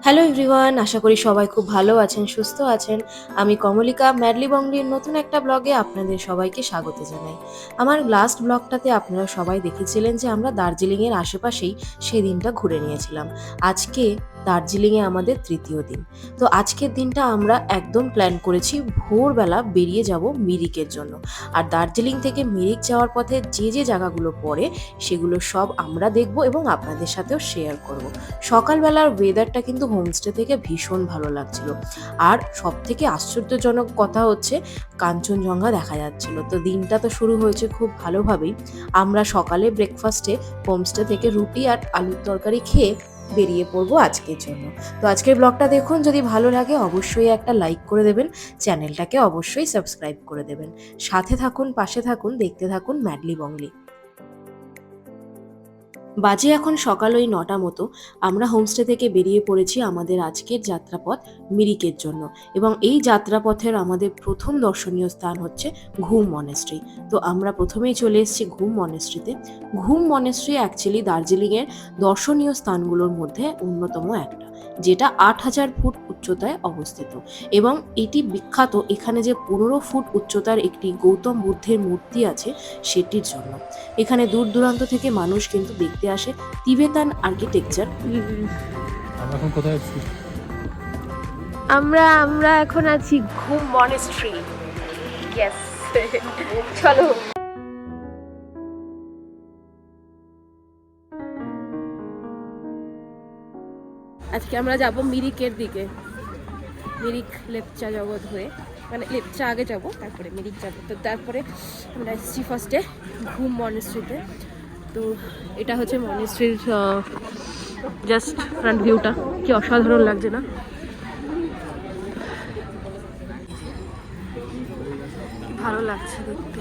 Hello everyone, আশা করি সবাই খুব ভালো আছেন, সুস্থ আছেন। আমি কমলিকা ম্যাডলি বংলির নতুন একটা ব্লগে আপনাদের সবাইকে স্বাগত জানাই। আমার লাস্ট ব্লগটাতে আপনারা সবাই দেখেছিলেন যে আমরা দার্জিলিংয়ের আশেপাশেই সেই দিনটা ঘুরে নিয়েছিলাম। আজকে দার্জিলিংয়ে আমাদের তৃতীয় দিন। তো আজকের দিনটা আমরা একদম প্ল্যান করেছি ভোরবেলা বেরিয়ে যাব মিরিকের জন্য। আর দার্জিলিং থেকে মিরিক যাওয়ার পথে যে যে জায়গাগুলো পড়ে সেগুলো সব আমরা দেখব এবং আপনাদের সাথেও শেয়ার করব। সকালবেলার ওয়েদারটা কিন্তু হোমস্টে থেকে ভীষণ ভালো লাগছিল। আর সব থেকে আশ্চর্যজনক কথা হচ্ছে কাঞ্চনজঙ্ঘা দেখা যাচ্ছিল। তো দিনটা তো শুরু হয়েছে খুব ভালোভাবেই। আমরা সকালে ব্রেকফাস্টে হোমস্টে থেকে রুটি আর আলুর তরকারি খেয়ে বেরিয়ে পড়বো আজকের জন্য। তো আজকের ব্লগটা দেখুন, যদি ভালো লাগে অবশ্যই একটা লাইক করে দেবেন, চ্যানেলটাকে অবশ্যই সাবস্ক্রাইব করে দেবেন। সাথে থাকুন, পাশে থাকুন, দেখতে থাকুন ম্যাডলি বংলি। বাজে এখন সকাল ওই ৯টা মতো। আমরা হোমস্টে থেকে বেরিয়ে পড়েছি আমাদের আজকের যাত্রাপথ মিরিকের জন্য। এবং এই যাত্রাপথের আমাদের প্রথম দর্শনীয় স্থান হচ্ছে ঘুম মনেস্ট্রি। তো আমরা প্রথমেই চলে এসেছি ঘুম মনেস্ট্রিতে। ঘুম মনেস্ট্রি অ্যাকচুয়ালি দার্জিলিংয়ের দর্শনীয় স্থানগুলোর মধ্যে অন্যতম একটা, যেটা ৮,০০০ ফুট উচ্চতায় অবস্থিত। এবং এটি বিখ্যাত এখানে যে ১৫ ফুট উচ্চতার একটি গৌতম বুদ্ধের মূর্তি আছে সেটির জন্য। এখানে দূর দূরান্ত থেকে মানুষ কিন্তু দেখতে আসে তিবেতান আর্কিটেকচার। আমরা এখন কোথায় আছি? আমরা এখন আছি ঘুম মনেস্ট্রি। ইয়েস, চলো। আজকে আমরা যাব মিরিকের দিকে। মিরিক লেপচা জগৎ হয়ে, মানে লেপচা আগে যাব, তারপরে মিরিক যাব। তো তারপরে আমরা এসেছি ফার্স্টে ঘুম মনেস্ট্রিতে। তো এটা হচ্ছে মনেস্ট্রির জাস্ট ফ্রন্ট ভিউটা। কি অসাধারণ লাগছে না? ভালো লাগছে দেখতে।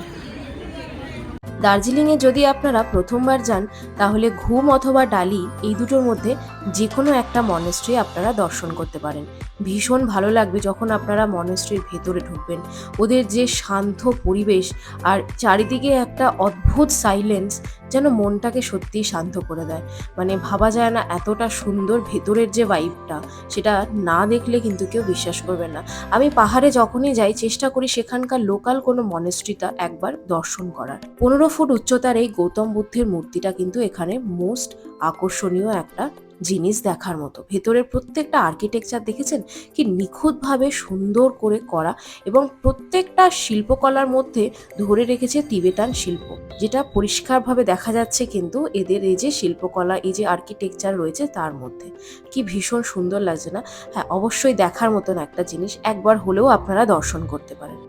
দার্জিলিংয়ে যদি আপনারা প্রথমবার যান তাহলে ঘুম অথবা ডালি এই দুটোর মধ্যে যে কোনো একটা মনেস্ট্রি আপনারা দর্শন করতে পারেন। ভীষণ ভালো লাগবে যখন আপনারা মনেস্ট্রির ভেতরে ঢুকবেন। ওদের যে শান্ত পরিবেশ আর চারিদিকে একটা অদ্ভুত সাইলেন্স যেন মনটাকে সত্যিই শান্ত করে দেয়। মানে ভাবা যায় না এতটা সুন্দর ভেতরের যে ভাইবটা, সেটা না দেখলে কিন্তু কেউ বিশ্বাস করবে না। আমি পাহাড়ে যখনই যাই চেষ্টা করি সেখানকার লোকাল কোনো মনেস্ট্রিটা একবার দর্শন করার। ১৫ ফুট উচ্চতার এই গৌতম বুদ্ধের মূর্তিটা কিন্তু এখানে মোস্ট আকর্ষণীয় একটা জিনিস দেখার মতো। ভেতরের প্রত্যেকটা আর্কিটেকচার দেখেছেন কি নিখুঁতভাবে সুন্দর করে করা, এবং প্রত্যেকটা শিল্পকলার মধ্যে ধরে রেখেছে তিবেতান শিল্প, যেটা পরিষ্কারভাবে দেখা যাচ্ছে কিন্তু এদের এই যে শিল্পকলা, এই যে আর্কিটেকচার রয়েছে তার মধ্যে। কি ভীষণ সুন্দর লাগছে না? হ্যাঁ, অবশ্যই দেখার মতন একটা জিনিস, একবার হলেও আপনারা দর্শন করতে পারেন।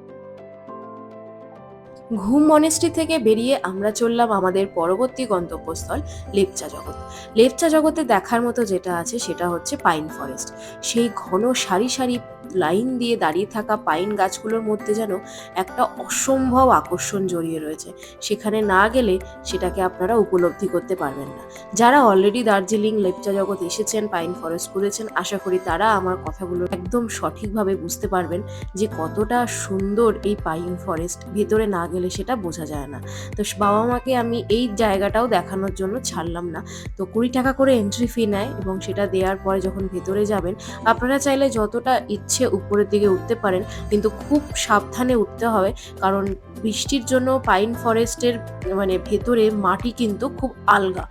ঘুম মনেস্ট্রি থেকে বেরিয়ে আমরা চললাম আমাদের পরবর্তী গন্তব্যস্থল লেপচা জগৎ। লেপচা জগতে দেখার মতো যেটা আছে সেটা হচ্ছে পাইন ফরেস্ট। সেই ঘন সারি সারি লাইন দিয়ে দাঁড়িয়ে থাকা পাইন গাছগুলোর মধ্যে যেন একটা অসম্ভব আকর্ষণ জড়িয়ে রয়েছে। সেখানে না গেলে সেটাকে আপনারা উপলব্ধি করতে পারবেন না। যারা অলরেডি দার্জিলিং লেপচা জগৎ এসেছেন, পাইন ফরেস্ট ঘুরেছেন, আশা করি তারা আমার কথাগুলো একদম সঠিকভাবে বুঝতে পারবেন যে কতটা সুন্দর এই পাইন ফরেস্ট। ভেতরে না গেলে সেটা বোঝা যায় না। তো বাবা মাকে আমি এই জায়গাটাও দেখানোর জন্য ছাড়লাম না। তো ২০ টাকা করে এন্ট্রি ফি নেয়, এবং সেটা দেওয়ার পরে যখন ভেতরে যাবেন আপনারা চাইলে যতটা ইচ্ছে উপরের দিকে উঠতে পারেন, কিন্তু খুব সাবধানে উঠতে হবে। কারণ বৃষ্টির জন্য পাইন ফরেস্টের মানে ভেতরে মাটি কিন্তু খুব আলগা।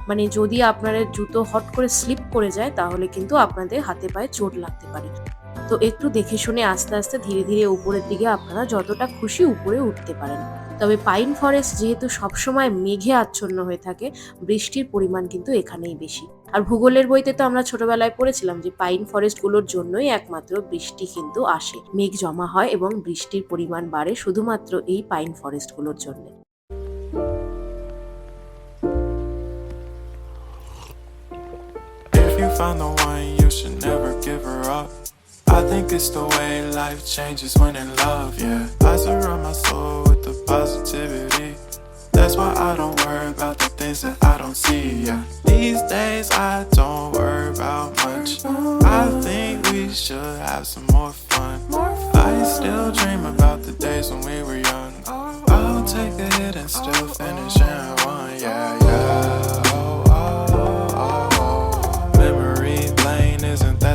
মানে যদি আপনাদের জুতো হট করে স্লিপ করে যায় তাহলে কিন্তু আপনাদের হাতে পায়ে চোট লাগতে পারে। তো একটু দেখে শুনে আস্তে আস্তে ধীরে ধীরে উপরের দিকে আপনারা যতটা খুশি উপরে উঠতে পারেন। তবে পাইন ফরেস্ট যেহেতু সবসময় মেঘে আচ্ছন্ন হয়ে থাকে, বৃষ্টির পরিমাণ কিন্তু এখানেই বেশি। আর ভূগোলের বইতে তো আমরা ছোটবেলায় পড়েছিলাম যে পাইন ফরেস্টগুলোর জন্যই একমাত্র বৃষ্টি কিন্তু আসে, মেঘ জমা হয় এবং বৃষ্টির পরিমাণ বাড়ে শুধুমাত্র এই পাইন ফরেস্টগুলোর জন্য। If you find the one, you should never give her up. I think it's the way life changes when in love, yeah. I surround my soul with the positivity. That's why I don't worry about the things that I don't see, yeah. These days I don't worry about much. I think we should have some more fun. I still dream about the days when we were young. I'll take a hit and still finish in one, yeah, yeah. Memory lane, isn't that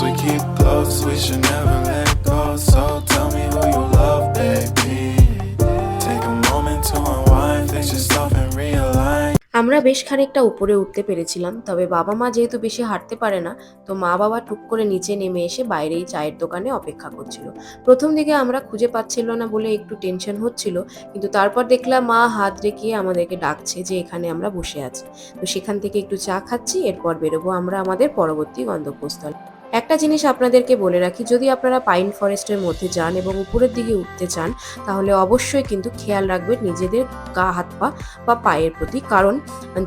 ones we keep close, we should never let go. So tell me who you love, baby. Take a moment to unwind, fix yourself and realign. আমরা বেশ খানিকটা উপরে উঠতে পেরেছিলাম, তবে বাবা মা যেহেতু বেশি হাঁটতে পারে না, তো মা বাবা টুক করে নিচে নেমে এসে বাইরেই চায়ের দোকানে অপেক্ষা করছিল। প্রথম দিকে আমরা খুঁজে পাচ্ছিল না বলে একটু টেনশন হচ্ছিল, কিন্তু তারপর দেখলাম মা হাত রেখে আমাদেরকে ডাকছে যে এখানে আমরা বসে আছি। তো সেখান থেকে একটু চা খাচ্ছি, এরপর বেরোবো আমরা আমাদের পরবর্তী গন্তব্যস্থল। একটা জিনিস আপনাদেরকে বলে রাখি, যদি আপনারা পাইন ফরেস্টের মধ্যে যান এবং উপরের দিকে উঠতে চান, তাহলে অবশ্যই কিন্তু খেয়াল রাখবেন নিজেদের গা হাত পা বা পায়ের প্রতি, কারণ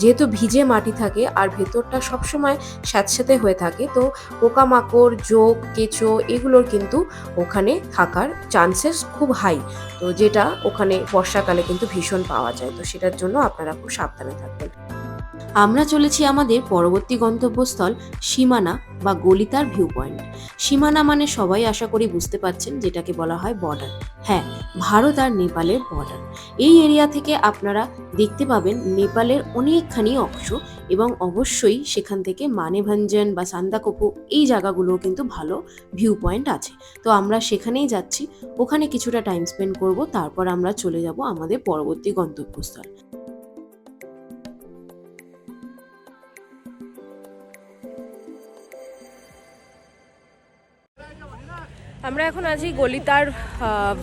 যেহেতু ভিজে মাটি থাকে আর ভেতরটা সবসময় স্যাঁতস্যাঁতে হয়ে থাকে, তো পোকামাকড়, জোক, কেঁচো এগুলোর কিন্তু ওখানে থাকার চান্সেস খুব হাই, তো যেটা ওখানে বর্ষাকালে কিন্তু ভীষণ পাওয়া যায়। তো সেটার জন্য আপনারা খুব সাবধানে থাকবেন। আমরা চলেছি আমাদের পরবর্তী গন্তব্যস্থল সীমানা বা গলিতার ভিউ পয়েন্ট। সীমানা মানে সবাই আশা করি বুঝতে পারছেন, যেটাকে বলা হয় বর্ডার। হ্যাঁ, ভারত আর নেপালের বর্ডার। এই এরিয়া থেকে আপনারা দেখতে পাবেন নেপালের অনেকখানি অংশ, এবং অবশ্যই সেখান থেকে মানেভঞ্জন বা সান্দাকফু এই জায়গাগুলোও কিন্তু ভালো ভিউ পয়েন্ট আছে। তো আমরা সেখানেই যাচ্ছি, ওখানে কিছুটা টাইম স্পেন্ড করব, তারপর আমরা চলে যাব আমাদের পরবর্তী গন্তব্যস্থল। আমরা এখন আছি গলিতার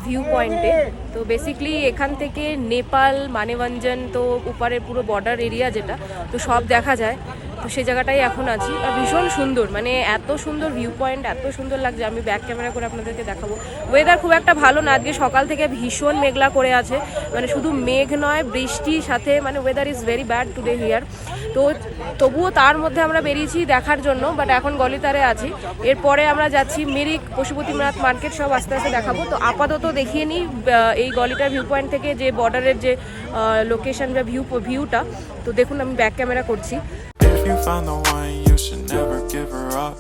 ভিউ পয়েন্টে। তো বেসিক্যালি এখান থেকে নেপাল, মানেভঞ্জন, তো উপরের পুরো বর্ডার এরিয়া যেটা, তো সব দেখা যায়। তো সেই জায়গাটাই এখন আছি, আর ভীষণ সুন্দর, মানে এত সুন্দর ভিউ পয়েন্ট, এত সুন্দর লাগছে। আমি ব্যাক ক্যামেরা করে আপনাদেরকে দেখাবো। ওয়েদার খুব একটা ভালো না, আজকে সকাল থেকে ভীষণ মেঘলা করে আছে, মানে শুধু মেঘ নয়, বৃষ্টির সাথে, মানে weather is very bad today here. তো তবুও তার মধ্যে আমরা বেরিয়েছি দেখার জন্য, বাট এখন গলিতারে আছি। এরপরে আমরা যাচ্ছি মিরিক, পশুপতিনাথ মার্কেট, সব আস্তে আস্তে দেখাবো। তো আপাতত দেখিয়ে নিই এই গলিটার ভিউ পয়েন্ট থেকে যে বর্ডারের যে লোকেশন বা ভিউটা। তো দেখুন, আমি ব্যাক ক্যামেরা করছি। If you find the one, you should never give her up.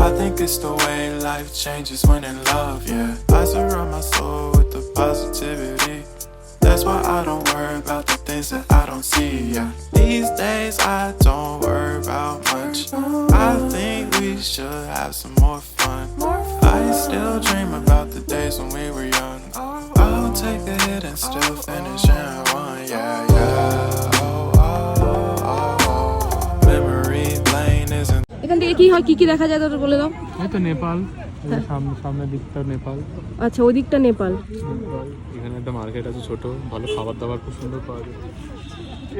I think it's the way life changes when in love, yeah. I surround my soul with the positivity. That's why I don't worry about the things that I don't see, yeah. These days I don't worry about much. I think we should have some more fun. I still dream about the days when we were young. I'll take a hit and still finish in one, yeah, yeah. এখান থেকে কি হয়, কি কি দেখা যায় তোর বলে দাও। এই তো নেপাল, সামনের দিকটা নেপাল। আচ্ছা, ওই দিকটা নেপাল। এখানে একটা মার্কেট আছে ছোট, ভালো খাবার দাবার খুব সুন্দর পাওয়া যায়।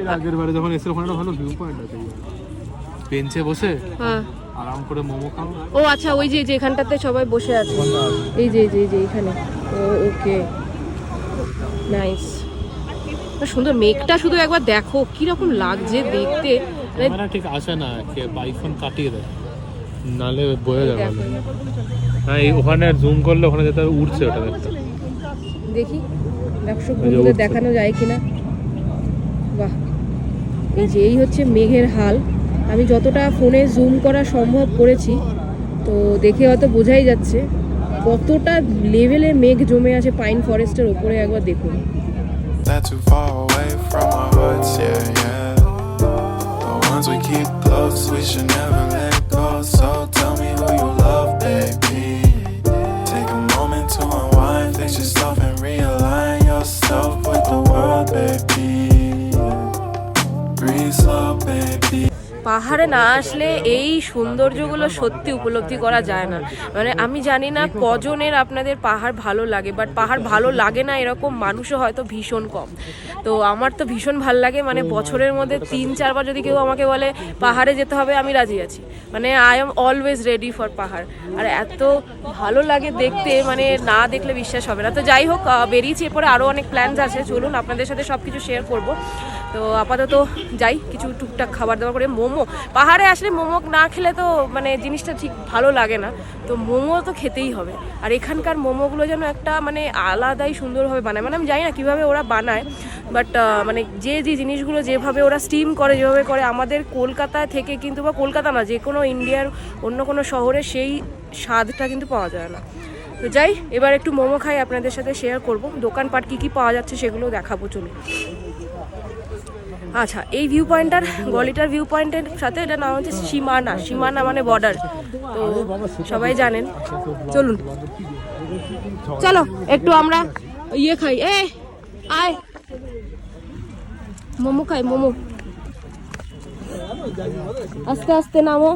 এর আগের বারে যখন এসে ওখানে একটা ভালো ভিউ পয়েন্ট আছে, বেঞ্চে বসে হ্যাঁ আরাম করে মোমো খাও। ও আচ্ছা, ওই যে যেখানটাতে সবাই বসে আছে, এই যে এখানে। ও ওকে, নাইস, সুন্দর। মেঘটা শুধু একবার দেখো কিরকম লাগছে দেখতে, ক্যামেরা ঠিক আসে না, কে আইফোন কাটিয়ে দেয়, নালে বোঝা যাবে না। হ্যাঁ, ওখানে জুম করলে ওখানে যেতে উঠছে, ওটা দেখতে। দেখি দর্শক বন্ধুদের দেখানো যায় কিনা। বাহ, এই হচ্ছে মেঘের হাল। আমি যতটা ফোনে জুম করা সম্ভব করেছি, তো দেখে হয়তো বোঝাই যাচ্ছে কতটা লেভেলে মেঘ জমে আছে পাইন ফরেস্টের ওপরে। একবার দেখুন। That too far away from our hearts, yeah, yeah. The ones we keep close, we should never let go. So tell me who you love, baby. Take a moment to unwind, fix yourself and realign yourself with the world, baby. Breathe slow, baby. পাহাড়ে না আসলে এই সৌন্দর্যগুলো সত্যি উপলব্ধি করা যায় না। মানে আমি জানি না কজনের আপনাদের পাহাড় ভালো লাগে, বাট পাহাড় ভালো লাগে না এরকম মানুষও হয়তো ভীষণ কম। তো আমার তো ভীষণ ভালো লাগে, মানে বছরের মধ্যে 3-4 বার যদি কেউ আমাকে বলে পাহাড়ে যেতে হবে, আমি রাজি আছি। মানে I am always ready for পাহাড়। আর এত ভালো লাগে দেখতে, মানে না দেখলে বিশ্বাস হবে না। তো যাই হোক, বেরিয়েছি, এরপরে আরও অনেক প্ল্যানস আছে, চলুন আপনাদের সাথে সব কিছু শেয়ার করব। তো আপাতত যাই, কিছু টুকটাক খাবার দাবার করে। মোমো, পাহাড়ে আসলে মোমো না খেলে তো মানে জিনিসটা ঠিক ভালো লাগে না, তো মোমো তো খেতেই হবে। আর এখানকার মোমোগুলো যেন একটা মানে আলাদাই সুন্দরভাবে বানায়, মানে আমি জানি না কীভাবে ওরা বানায়, বাট মানে যে জিনিসগুলো যেভাবে ওরা স্টিম করে, যেভাবে করে, আমাদের কলকাতা থেকে কিন্তু, বা কলকাতা না, যে কোনো ইন্ডিয়ার অন্য কোনো শহরে সেই স্বাদটা কিন্তু পাওয়া যায় না। তো যাই, এবার একটু মোমো খাই, আপনাদের সাথে শেয়ার করব। দোকানপাট কী কী পাওয়া যাচ্ছে সেগুলো দেখাবো, চলুন। আচ্ছা, এই ভিউ পয়েন্টটার গলিটার ভিউ পয়েন্টের সাথে এটা নাম হচ্ছে সীমানা। সীমানা মানে বর্ডার, তো সবাই জানেন। চলুন, চলো একটু আমরা ইয়ে খাই। আয় মোমো খাই, মোমো। আস্তে আস্তে নামো।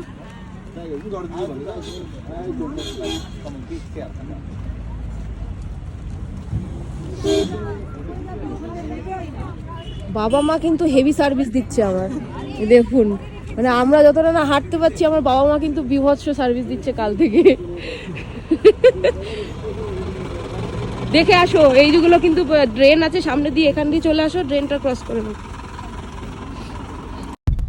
বাবা মা কিন্তু হেভি সার্ভিস দিচ্ছে আমার, দেখুন। মানে আমরা যতটা না হাঁটতে পারছি, আমার বাবা মা কিন্তু বিভৎস সার্ভিস দিচ্ছে কাল থেকে। দেখে আসো, এই যেগুলো কিন্তু ড্রেন আছে সামনে দিয়ে, এখান দিয়ে চলে আসো, ড্রেনটা ক্রস করে নাও।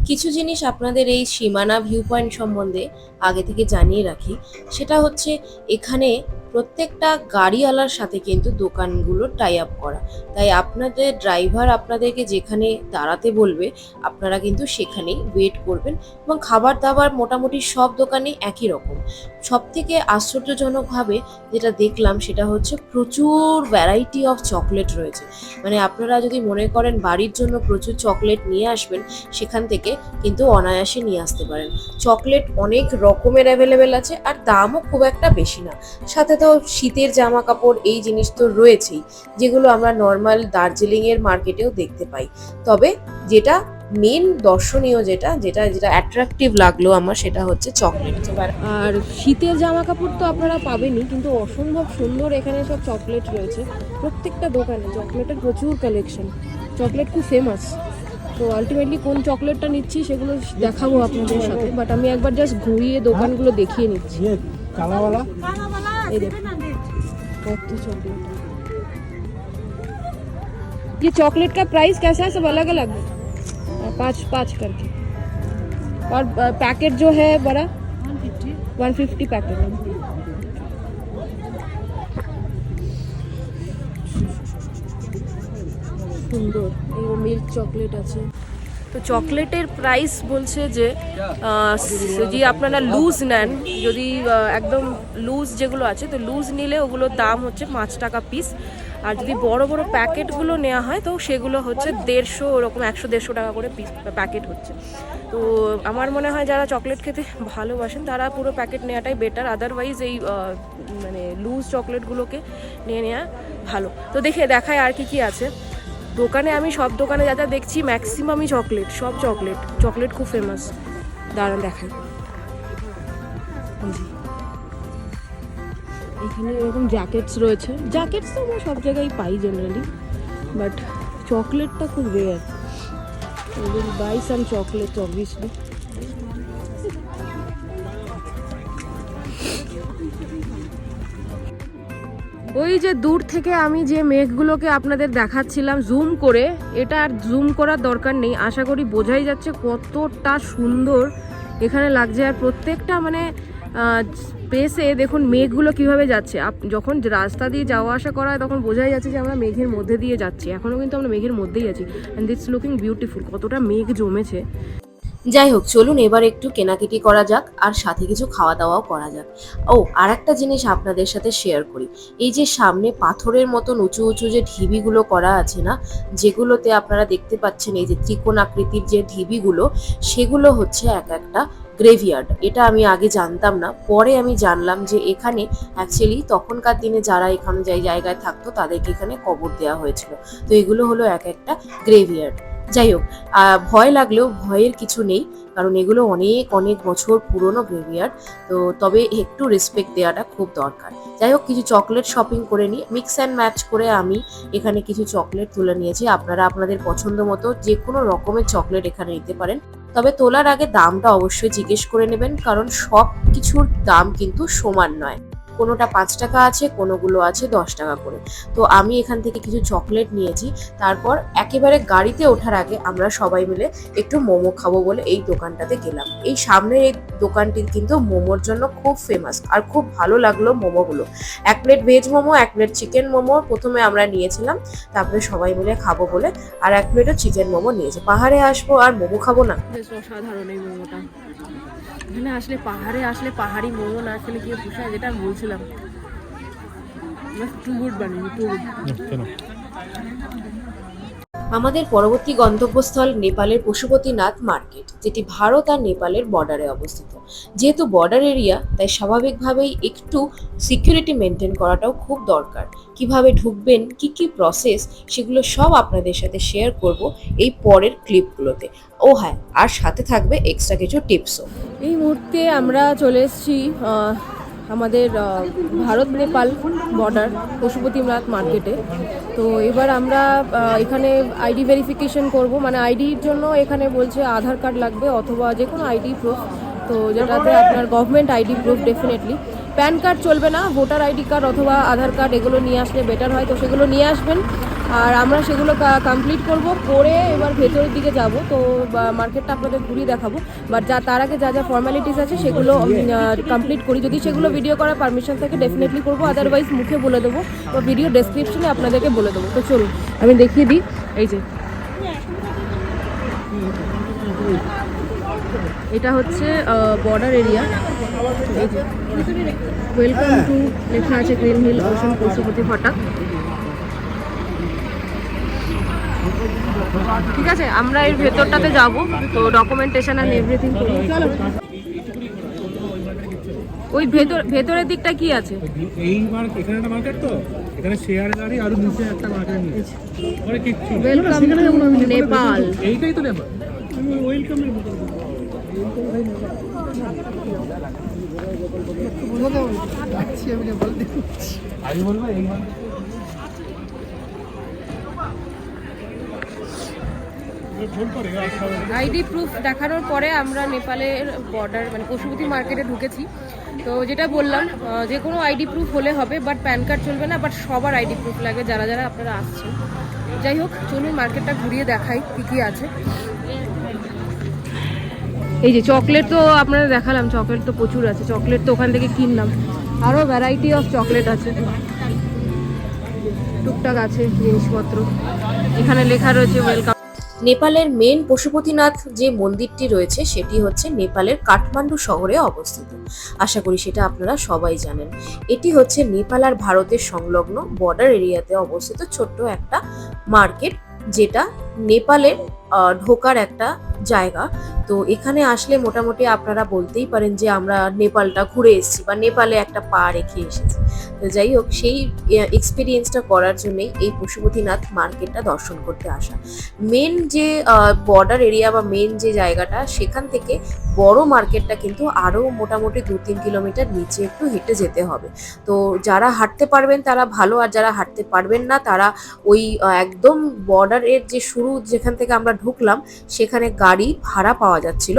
কিছু জিনিস আপনাদের এই সীমানা ভিউ পয়েন্ট সম্বন্ধে আগে থেকে জানিয়ে রাখি। সেটা হচ্ছে এখানে প্রত্যেকটা গাড়িওয়ালার সাথে কিন্তু দোকানগুলো টাই আপ করা, তাই আপনাদের ড্রাইভার আপনাদেরকে যেখানে দাঁড়াতে বলবে আপনারা কিন্তু সেখানেই ওয়েট করবেন। এবং খাবার দাবার মোটামুটি সব দোকানে একই রকম। সব থেকে আশ্চর্যজনকভাবে যেটা দেখলাম সেটা হচ্ছে প্রচুর ভ্যারাইটি অফ চকলেট রয়েছে। মানে আপনারা যদি মনে করেন বাড়ির জন্য প্রচুর চকলেট নিয়ে আসবেন, সেখান থেকে কিন্তু অনায়াসে নিয়ে আসতে পারেন। চকলেট অনেক রকমের অ্যাভেলেবেল আছে, আর দামও খুব একটা বেশি না। সাথে তো শীতের জামা কাপড় এই জিনিস তো রয়েছেই, যেগুলো আমরা নর্মাল দার্জিলিংয়ের মার্কেটেও দেখতে পাই। তবে যেটা মেন দর্শনীয়, যেটা যেটা যেটা অ্যাট্রাকটিভ লাগলো আমার, সেটা হচ্ছে চকলেট। আর শীতের জামা কাপড় তো আপনারা পাবেনই, কিন্তু অসম্ভব সুন্দর এখানে সব চকলেট রয়েছে। প্রত্যেকটা দোকানে চকলেটের প্রচুর কালেকশন। চকলেট খুব ফেমাস। তো আলটিমেটলি কোন চকলেটটা নিচ্ছি সেগুলো দেখাবো আপনাদের সাথে, বাট আমি একবার জাস্ট ঘুরিয়ে দোকানগুলো দেখিয়ে নিচ্ছি। এই দেখুন কত चॉकलेट। ये चॉकलेट का प्राइस कैसा है? सब अलग अलग है, 5 करके। और पैकेट जो है बड़ा 150 पैकेट है। সুন্দর এই মিল্ক চকলেট আছে। তো চকলেটের প্রাইস বলছে যে যদি আপনারা লুজ নেন, যদি একদম লুজ যেগুলো আছে, তো লুজ নিলে ওগুলোর দাম হচ্ছে 5 টাকা পিস। আর যদি বড় বড় প্যাকেটগুলো নেওয়া হয় তো সেগুলো হচ্ছে 150, ওরকম 100-150 টাকা করে পিস প্যাকেট হচ্ছে। তো আমার মনে হয় যারা চকলেট খেতে ভালোবাসেন তারা পুরো প্যাকেট নেওয়াটাই বেটার। আদারওয়াইজ এই মানে লুজ চকলেটগুলোকে নিয়ে নেওয়া ভালো। তো দেখায় আর কি আছে দোকানে। আমি সব দোকানে যা যা দেখছি ম্যাক্সিমামই চকলেট, সব চকলেট খুব ফেমাস। দাঁড়ান দেখাই। এখানে এরকম জ্যাকেটস রয়েছে। জ্যাকেটস তো আমরা সব জায়গায় পাই জেনারেলি, বাট চকলেটটা খুব rare. Will buy some chocolate obviously. ওই যে দূর থেকে আমি যে মেঘগুলোকে আপনাদের দেখাচ্ছিলাম জুম করে, এটা আর জুম করার দরকার নেই, আশা করি বোঝাই যাচ্ছে কতটা সুন্দর এখানে লাগছে। আর প্রত্যেকটা মানে স্পেসে দেখুন মেঘগুলো কিভাবে যাচ্ছে। যখন রাস্তা দিয়ে যাওয়া আসা করা হয় তখন বোঝাই যাচ্ছে যে আমরা মেঘের মধ্যে দিয়ে যাচ্ছি। এখনও কিন্তু আমরা মেঘের মধ্যেই আছি, অ্যান্ড ইটস লুকিং বিউটিফুল। কতটা মেঘ জমেছে। যাই হোক, চলুন এবার একটু কেনাকাটি করা যাক, আর সাথে কিছু খাওয়া দাওয়াও করা যাক। আর একটা জিনিস আপনাদের সাথে শেয়ার করি। এই যে সামনে পাথরের মতন উঁচু উঁচু যে ঢিবিগুলো করা আছে না, যেগুলোতে আপনারা দেখতে পাচ্ছেন এই যে ত্রিকোণ আকৃতির যে ঢিবিগুলো, সেগুলো হচ্ছে একটা গ্রেভিয়ার্ড। এটা আমি আগে জানতাম না, পরে আমি জানলাম যে এখানে অ্যাকচুয়ালি তখনকার দিনে যারা এখানে যে জায়গায় থাকতো তাদেরকে এখানে কবর দেওয়া হয়েছিল। তো এগুলো হলো একটা গ্রেভিয়ার্ড। যাই হোক, ভয় লাগলেও ভয়ের কিছু নেই, কারণ এগুলো অনেক অনেক বছর পুরনো গ্রেভিয়ার্ড। তো তবে একটু রেসপেক্ট দেওয়াটা খুব দরকার। যাই হোক, কিছু চকলেট শপিং করে নিই। মিক্স অ্যান্ড ম্যাচ করে আমি এখানে কিছু চকলেট তুলে নিয়েছি। আপনারা আপনাদের পছন্দ মতো যে কোনো রকমের চকলেট এখানে নিতে পারেন, তবে তোলার আগে দামটা অবশ্যই জিজ্ঞেস করে নেবেন, কারণ সব কিছুর দাম কিন্তু সমান নয়। কোনোটা 5 টাকা আছে, কোনোগুলো আছে 10 টাকা করে। তো আমি এখান থেকে কিছু চকলেট নিয়েছি। তারপর একেবারে গাড়িতে ওঠার আগে আমরা সবাই মিলে একটু মোমো খাবো বলে এই দোকানটাতে গেলাম। এই সামনের এই দোকানটি কিন্তু মোমোর জন্য খুব ফেমাস, আর খুব ভালো লাগলো মোমোগুলো। 1 plate veg momo, 1 plate chicken momo প্রথমে আমরা নিয়েছিলাম, তারপরে সবাই মিলে খাবো বলে আর 1 প্লেটও চিকেন মোমো নিয়েছি। পাহাড়ে আসবো আর মোমো খাবো না? অসাধারণ এই মোমোটা। এখানে আসলে পাহাড়ে আসলে পাহাড়ি মোমো না আসলে কি পোষায়, যেটা আমি বলছিলাম। টু গুড বানিয়ে টু গুড। আমাদের পরবর্তী গন্তব্যস্থল নেপালের পশুপতিনাথ মার্কেট, যেটি ভারত আর নেপালের বর্ডারে অবস্থিত। যেহেতু বর্ডার এরিয়া, তাই স্বাভাবিকভাবেই একটু সিকিউরিটি মেনটেন করাটাও খুব দরকার। কিভাবে ঢুকবেন, কি কি প্রসেস, সেগুলো সব আপনাদের সাথে শেয়ার করব এই পরের ক্লিপগুলোতে। ও হ্যাঁ, আর সাথে থাকবে এক্সট্রা কিছু টিপসও। এই মুহূর্তে আমরা চলে এসেছি আমাদের ভারত নেপাল বর্ডার পশুপতিনাথ মার্কেটে। তো এবার আমরা এখানে আইডি ভেরিফিকেশন করব, মানে আইডির জন্য এখানে বলছে আধার কার্ড লাগবে অথবা যে কোনো আইডি প্রুফ। তো যেটাতে আপনার government ID proof definitely, pan card চলবে না, ভোটার আইডি কার্ড অথবা আধার কার্ড এগুলো নিয়ে আসলে বেটার হয়। তো সেগুলো নিয়ে আসবেন, আর আমরা সেগুলো কমপ্লিট করব, করে এবার ভেতরের দিকে যাব। তো মার্কেটটা আপনাদের ঘুরিয়ে দেখাবো, বাট তার আগে যা যা ফর্মালিটিস আছে সেগুলো কমপ্লিট করি। যদি সেগুলো ভিডিও করার পারমিশন থাকে ডেফিনেটলি করবো, আদারওয়াইজ মুখে বলে দেবো বা ভিডিও ডেসক্রিপশনে আপনাদেরকে বলে দেবো। তো চলুন আমি দেখিয়ে দিই। এই যে এটা হচ্ছে বর্ডার এরিয়া। এই যে ওয়েলকাম টু লেখা আছে গ্রিন হিল ওশান পশুপতি ফটাক। ঠিক আছে, আমরা এর ভেতরটাতে যাব, তো ডকুমেন্টেশন আর এভরিথিং করব। চলো, ওই ভেতরের দিকটা কি আছে? এই মার্কেট, এখানে একটা মার্কেট, তো এখানে শেয়ার গাড়ি আর নিচে একটা মার্কেট নিয়েছে। ওরে কিচ্ছু ওয়েলকাম টু নেপাল। এইটাই তো নেপাল। ওয়েলকাম আমি বলবো এই আইডি প্রুফ দেখানোর পরে আমরা নেপালের বর্ডার মানে পশুপতি মার্কেটে ঢুকেছি। তো যেটা বললাম, যে কোনো আইডি প্রুফ হলে হবে, বাট প্যান কার্ড চলবে না, বাট সবার আইডি প্রুফ লাগবে যারা যারা আপনারা আসছেন। যাই হোক, চলুন মার্কেটটা ঘুরিয়ে দেখাই কী কী আছে। এই যে চকলেট তো আপনারা দেখালাম, চকলেট তো প্রচুর আছে, চকলেট তো ওখান থেকে কিনলাম। আরও ভ্যারাইটি অফ চকলেট আছে, টুকটাক আছে জিনিসপত্র। এখানে লেখা রয়েছে ওয়েলকাম। নেপালের মেন পশুপতিনাথ যে মন্দিরটি রয়েছে সেটি হচ্ছে নেপালের কাঠমান্ডু শহরে অবস্থিত। আশা করি সেটা আপনারা সবাই জানেন। এটি হচ্ছে নেপাল আর ভারতের সংলগ্ন বর্ডার এরিয়াতে অবস্থিত ছোট্ট একটা মার্কেট, যেটা নেপালের ঢোকার একটা জায়গা। তো এখানে আসলে মোটামুটি আপনারা বলতেই পারেন যে আমরা নেপালটা ঘুরে এসেছি বা নেপালে একটা পা রেখে এসেছি। তো যাই হোক, সেই এক্সপিরিয়েন্সটা করার জন্যই এই পশুপতিনাথ মার্কেটটা দর্শন করতে আসা। মেন যে বর্ডার এরিয়া বা মেন যে জায়গাটা, সেখান থেকে বড় মার্কেটটা কিন্তু আরও মোটামুটি 2-3 কিলোমিটার নিচে একটু হেঁটে যেতে হবে। তো যারা হাঁটতে পারবেন তারা ভালো, আর যারা হাঁটতে পারবেন না তারা ওই একদম বর্ডারের যে শুরু যেখান থেকে আমরা ঢুকলাম সেখানে গাড়ি ভাড়া পাওয়া যাচ্ছিল।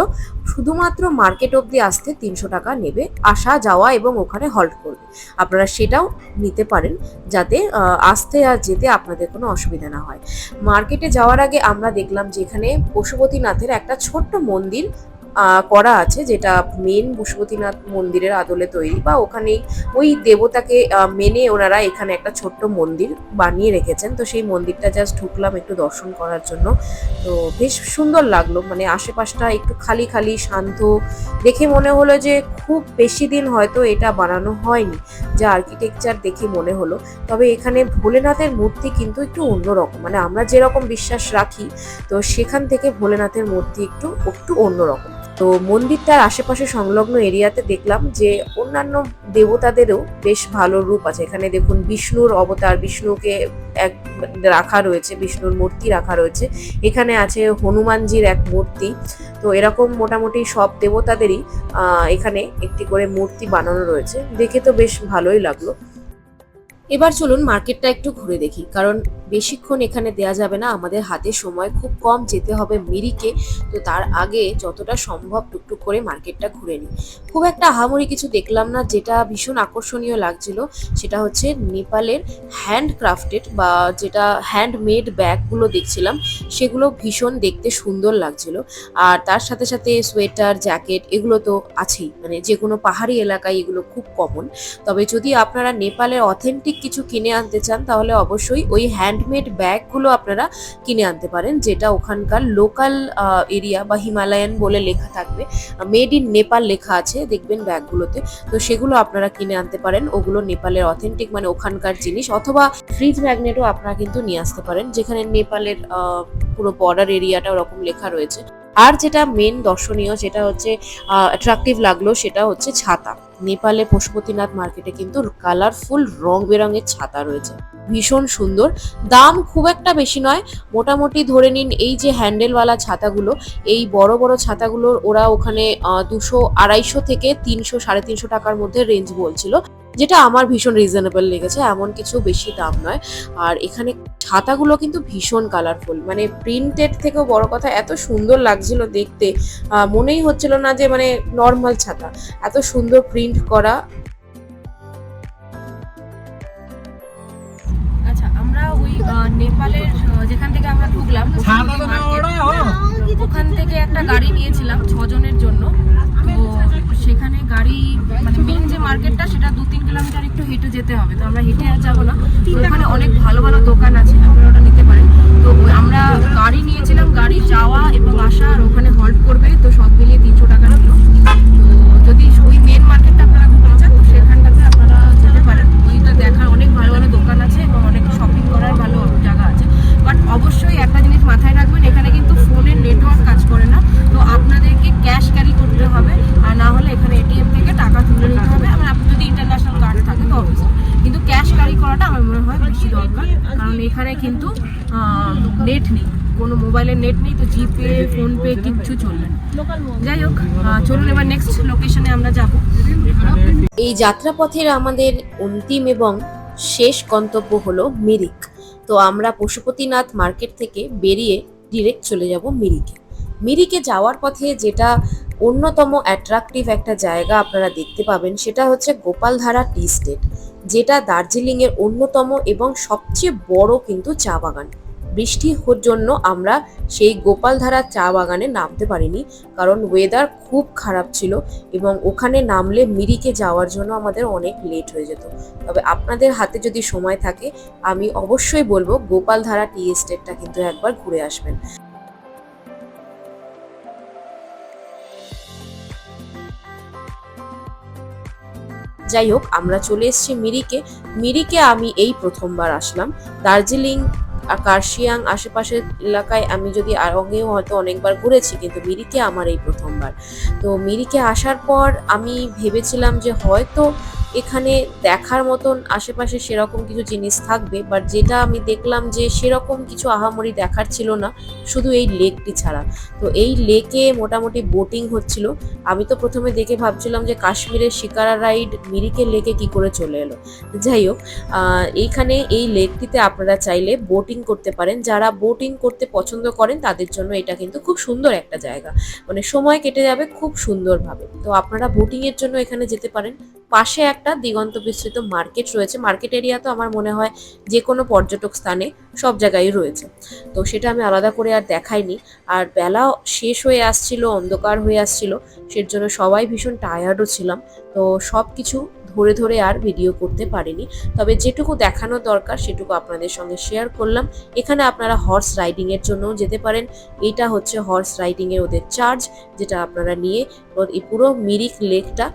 শুধুমাত্র মার্কেট অবধি আসতে 300 টাকা নেবে, আসা যাওয়া এবং ওখানে হল্ট করবে। আপনারা সেটাও নিতে পারেন, যাতে আসতে আর যেতে আপনাদের কোনো অসুবিধা না হয়। মার্কেটে যাওয়ার আগে আমরা দেখলাম যে এখানে পশুপতিনাথের একটা ছোট্ট মন্দির করা আছে, যেটা মেন পশুপতিনাথ মন্দিরের আদলে তৈরি, বা ওখানেই ওই দেবতাকে মেনে ওনারা এখানে একটা ছোট্ট মন্দির বানিয়ে রেখেছেন। তো সেই মন্দিরটা জাস্ট ঢুকলাম একটু দর্শন করার জন্য। তো বেশ সুন্দর লাগলো, মানে আশেপাশটা একটু খালি খালি শান্ত, দেখে মনে হলো যে খুব বেশি দিন হয়তো এটা বানানো হয়নি, যে আর্কিটেকচার দেখে মনে হলো। তবে এখানে ভোলেনাথের মূর্তি কিন্তু একটু অন্যরকম, মানে আমরা যেরকম বিশ্বাস রাখি, তো সেখান থেকে ভোলেনাথের মূর্তি একটু অন্যরকম। তো মন্দিরটার আশেপাশে সংলগ্ন এরিয়াতে দেখলাম যে অন্যান্য দেবতাদেরও বেশ ভালো রূপ আছে। এখানে দেখুন বিষ্ণুর অবতার, বিষ্ণুকে এক রাখা রয়েছে, বিষ্ণুর মূর্তি রাখা রয়েছে। এখানে আছে হনুমানজির এক মূর্তি। তো এরকম মোটামুটি সব দেবতাদেরই এখানে একটি করে মূর্তি বানানো রয়েছে, দেখে তো বেশ ভালোই লাগলো। এবার চলুন মার্কেটটা একটু ঘুরে দেখি, কারণ বেশিক্ষণ এখানে দেয়া যাবে না, আমাদের হাতে সময় খুব কম, যেতে হবে মিরিকে। তো তার আগে যতটা সম্ভব টুকটুক করে মার্কেটটা ঘুরে নিই। খুব একটা আহামরি কিছু দেখলাম না। যেটা ভীষণ আকর্ষণীয় লাগছিল সেটা হচ্ছে নেপালের হ্যান্ডক্রাফটেড বা যেটা হ্যান্ডমেড ব্যাগগুলো দেখছিলাম, সেগুলো ভীষণ দেখতে সুন্দর লাগছিল। আর তার সাথে সাথে সোয়েটার, জ্যাকেট এগুলো তো আছেই, মানে যে কোনো পাহাড়ি এলাকায় এগুলো খুব কমন। তবে যদি আপনারা নেপালের অথেন্টিক কিছু কিনে আনতে চান, তাহলে অবশ্যই ওই হ্যান্ড হ্যান্ডমেড ব্যাগগুলো আপনারা কিনে আনতে পারেন, যেটা ওখানকার লোকাল এরিয়া বা হিমালয়ান বলে লেখা থাকবে, মেড ইন নেপাল লেখা আছে দেখবেন ব্যাগগুলোতে। তো সেগুলো আপনারা কিনে আনতে পারেন, ওগুলো নেপালের অথেন্টিক মানে ওখানকার জিনিস। অথবা ফ্রিজ ম্যাগনেটও আপনারা কিন্তু নিয়ে আসতে পারেন, যেখানে নেপালের পুরো বর্ডার এরিয়াটা ওরকম লেখা রয়েছে। আর যেটা মেন দর্শনীয়, যেটা হচ্ছে অ্যাট্রাকটিভ লাগলো, সেটা হচ্ছে ছাতা। নেপালে পশুপতিনাথ মার্কেটে কিন্তু কালারফুল রং বেরঙের ছাতা রয়েছে, ভীষণ সুন্দর। দাম খুব একটা বেশি নয়, মোটামুটি ধরে নিন এই যে হ্যান্ডেলওয়ালা ছাতাগুলো, এই বড় বড় ছাতাগুলোর ওরা ওখানে 200-250 থেকে 300-350 টাকার মধ্যে রেঞ্জ বলছিল, যেটা আমার ভীষণ রিজনেবল লেগেছে, এমন কিছু বেশি দাম নয়। আর এখানে ছাতাগুলো কিন্তু ভীষণ কালারফুল, মানে প্রিন্টেড থেকেও বড় কথা এত সুন্দর লাগছিল দেখতে, মনেই হচ্ছিল না যে মানে নর্মাল ছাতা, এত সুন্দর প্রিন্ট করা। আচ্ছা, আমরা ওই নেপালের যেখান থেকে আমরা ঢুকলাম ওখান থেকে একটা গাড়ি নিয়েছিলাম 6 জনের জন্য। তো সেখানে গাড়ি মানে মেন যে মার্কেটটা সেটা 2-3 কিলোমিটার একটু হেঁটে যেতে হবে, তো আমরা হেঁটে আর যাবো না। তো ওখানে অনেক ভালো ভালো দোকান আছে, আপনারা ওটা নিতে পারেন। তো আমরা গাড়ি নিয়েছিলাম, গাড়ি যাওয়া এবং আসা আর ওখানে হল্ট করবে, তো সব মিলিয়ে 300 টাকা নিল। তো যদি ওই মেন মার্কেটটা আপনারা ঘুরতে চান তো সেখানটাতে আপনারা যেতে পারেন, ওইটা দেখার অনেক ভালো ভালো দোকান আছে এবং অনেক শপিং করার ভালো জায়গা আছে। বাট অবশ্যই একটা জিনিস মাথায় রাখবেন, এখানে কিন্তু ফোনের নেটওয়ার্ক কাজ করে না, তো আপনাদেরকে ক্যাশ ক্যারি করতে হবে, আর না হলে এখানে এটিএম থেকে টাকা তুলে নিতে হবে। আমার আপনি যদি ইন্টারন্যাশনাল কার্ড থাকে তো অবশ্যই, কিন্তু ক্যাশ ক্যারি করাটা আমার মনে হয় বেশি দরকার, কারণ এখানে কিন্তু নেট নেই, কোনো মোবাইলের নেট নেই, তো জিপে ফোনপে কিচ্ছু চলবে না। যাই হোক, চলুন এবার নেক্সট লোকেশনে আমরা যাব। এই যাত্রাপথের আমাদের অন্তিম এবং শেষ গন্তব্য হলো মিরিক। তো আমরা পশুপতিনাথ মার্কেট থেকে বেরিয়ে ডিরেক্ট চলে যাব মিরিকে। মিরিকে যাওয়ার পথে যেটা অন্যতম অ্যাট্রাকটিভ একটা জায়গা আপনারা দেখতে পাবেন, সেটা হচ্ছে গোপালধারা টি স্টেট, যেটা দার্জিলিংয়ের অন্যতম এবং সবচেয়ে বড় কিন্তু চা বাগান। বৃষ্টির জন্য আমরা সেই গোপালধারা চা বাগানে নামতে পারিনি, কারণ ওয়েদার খুব খারাপ ছিল এবং ওখানে নামলে মিরিকে যাওয়ার জন্য আমাদের অনেক লেট হয়ে যেত। তবে আপনাদের হাতে যদি সময় থাকে আমি অবশ্যই বলবো গোপালধারা টি এস্টেটটা কিন্তু একবার ঘুরে আসবেন। যাই হোক, আমরা চলে এসেছি মিরিকে। মিরিকে আমি এই প্রথমবার আসলাম। দার্জিলিং আর কার্শিয়াং আশেপাশের এলাকায় আমি যদি আগেও হয়তো অনেকবার ঘুরেছি, কিন্তু মিরিকে আমার এই প্রথমবার। তো মিরিকে আসার পর আমি ভেবেছিলাম যে হয়তো এখানে দেখার মতন আশেপাশে সেরকম কিছু জিনিস থাকবে, বাট যেটা আমি দেখলাম যে সেরকম কিছু আহামরি দেখার ছিল না, শুধু এই লেকটি ছাড়া। তো এই লেকে মোটামুটি বোটিং হচ্ছিল। আমি তো প্রথমে দেখে ভাবছিলাম যে কাশ্মীরের শিকারা রাইড মিরিকের লেকে কি করে চলে এলো। যাই হোক, এইখানে এই লেকটিতে আপনারা চাইলে বোটিং করতে পারেন। যারা বোটিং করতে পছন্দ করেন তাদের জন্য এটা কিন্তু খুব সুন্দর একটা জায়গা, মানে সময় কেটে যাবে খুব সুন্দরভাবে। তো আপনারা বোটিংয়ের জন্য এখানে যেতে পারেন। পাশে একটা দিগন্ত বিস্তৃত মার্কেট রয়েছে। মার্কেট এরিয়া তো আমার মনে হয় যে কোনো পর্যটক স্থানে সব জায়গায় রয়েছে, তো সেটা আমি আলাদা করে আর দেখাইনি। আর বেলা শেষ হয়ে আসছিল, অন্ধকার হয়ে আসছিল, সের জন্য সবাই ভীষণ টায়ার্ডও ছিলাম, তো সব কিছু ধরে ধরে আর ভিডিও করতে পারিনি। তবে যেটুকু দেখানো দরকার সেটুকু আপনাদের সঙ্গে শেয়ার করলাম। এখানে আপনারা হর্স রাইডিংয়ের জন্যও যেতে পারেন। এইটা হচ্ছে হর্স রাইডিংয়ের ওদের চার্জ, যেটা আপনারা নিয়ে এই পুরো মিরিক লেকটা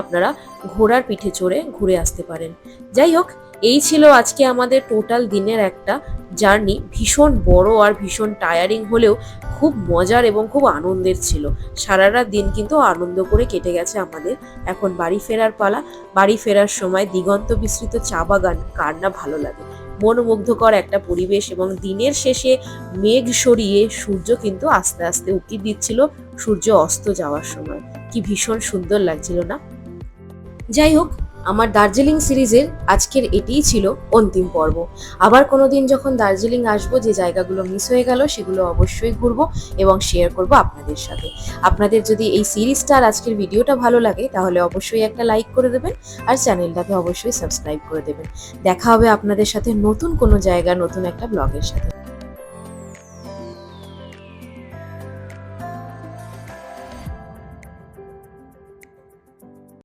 আপনারা ঘোড়ার পিঠে চড়ে ঘুরে আসতে পারেন। যাই হোক, এই ছিল আজকে আমাদের টোটাল দিনের একটা জার্নি। ভীষণ বড় আর ভীষণ টায়ারিং হলেও খুব মজার এবং খুব আনন্দের ছিল। সারাটা দিন কিন্তু আনন্দ করে কেটে গেছে আমাদের। এখন বাড়ি ফেরার পালা। বাড়ি ফেরার সময় দিগন্ত বিস্তৃত চা বাগান কার না ভালো লাগে, মনোমুগ্ধকর একটা পরিবেশ, এবং দিনের শেষে মেঘ সরিয়ে সূর্য কিন্তু আস্তে আস্তে উঁকি দিচ্ছিল সূর্য অস্ত যাওয়ার সময়। কি ভীষণ সুন্দর লাগছিল না? যাই হোক, আমার দার্জিলিং সিরিজের আজকের এটিই ছিল অন্তিম পর্ব। আবার কোনোদিন যখন দার্জিলিং আসবো, যে জায়গাগুলো মিস হয়ে গেল সেগুলো অবশ্যই ঘুরবো এবং শেয়ার করব আপনাদের সাথে। আপনাদের যদি এই সিরিজটা আর আজকের ভিডিওটা ভালো লাগে তাহলে অবশ্যই একটা লাইক করে দেবেন আর চ্যানেলটাকে অবশ্যই সাবস্ক্রাইব করে দেবেন। দেখা হবে আপনাদের সাথে নতুন কোনো জায়গা, নতুন একটা ব্লগের সাথে।